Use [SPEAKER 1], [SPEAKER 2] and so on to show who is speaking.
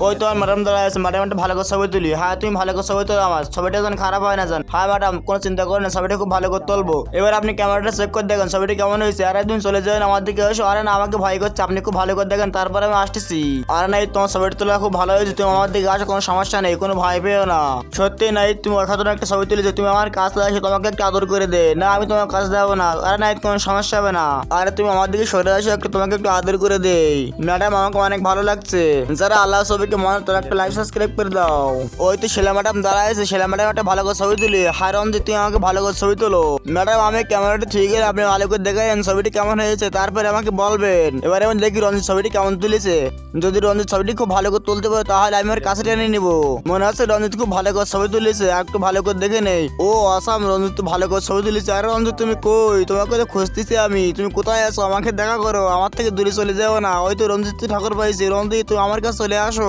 [SPEAKER 1] ওই তোমার ম্যাডাম দাঁড়ায় আছে, ম্যাডাম একটা ভালো করে ছবি তুলি। হ্যাঁ তুমি ভালো করে ছবি তোলো, আমার ছবিটা যেন খারাপ হয় না। হ্যাঁ ম্যাডাম কোনো চিন্তা করেন না, ছবিটা খুব ভালো করে তুলবো। এবার আপনি ক্যামেরাটা চেক করে দেখেন ছবিটা কেমন হয়েছে। আর একদিন চলে যাবেন আমার দিকে এসো। আরে না আমাকে ভয় করছে, আপনি খুব ভালো করে দেখেন তারপরে আমি আসতেছি। আরে নাই তোমার ছবিটা তোলা খুব ভালো হয়েছে, তুমি আমার দিকে আসো, কোনো সমস্যা নেই, কোনো ভয় পেও না। সত্যি নাই তুমি অসাধারণ একটা ছবি তুলেছো, তুমি আমার কাছে আসো, তোমাকে একটু আদর করে দে। না আমি তোমার কাছে যাবো না। আরে নাই কোনো সমস্যা হবে না। আরে তুমি আমার দিকে সরে আসো, একটু তোমাকে একটু আদর করে দেই। ম্যাডাম আমাকে অনেক ভালো লাগছে। যারা আল্লাহ ছবিকে মনে তোরা একটা লাইক সাবস্ক্রাইব করে দাও। ওই তো শেলা ম্যাডাম দাঁড়ায় আছে, শেলা ম্যাডাম একটা ভালো করে ছবি তুলি। হাই রঞ্জিত তুই আমাকে ভালো করে ছবি তোলো। ম্যাডাম আমি ক্যামেরাটা ঠিক আছে, আপনি ভালো করে দেখাবেন ছবিটি কেমন হয়েছে, তারপরে আমাকে বলবেন। এবারে আমি দেখি রঞ্জিত ছবিটি কেমন তুলেছে। যদি রঞ্জিত ছবিটি খুব ভালো করে তুলতে পারে তাহলে আমি ওর কাছে টেনে নিবো। মনে হচ্ছে রঞ্জিত খুব ভালো করে ছবি তুলেছে, আর একটু ভালো করে দেখে নেই। ও আসাম, রঞ্জিত তো ভালো করে ছবি তুলেছে। আরে রঞ্জিত তুমি কই? তোমাকে তো খুঁজতেছি আমি, তুমি কোথায় আছো? আমাকে দেখা করো, আমার থেকে দূরে চলে যাও না। ওই তো রঞ্জিত ঠাকুর পাইছি। রঞ্জিত তুমি আমার কাছে চলে আসো।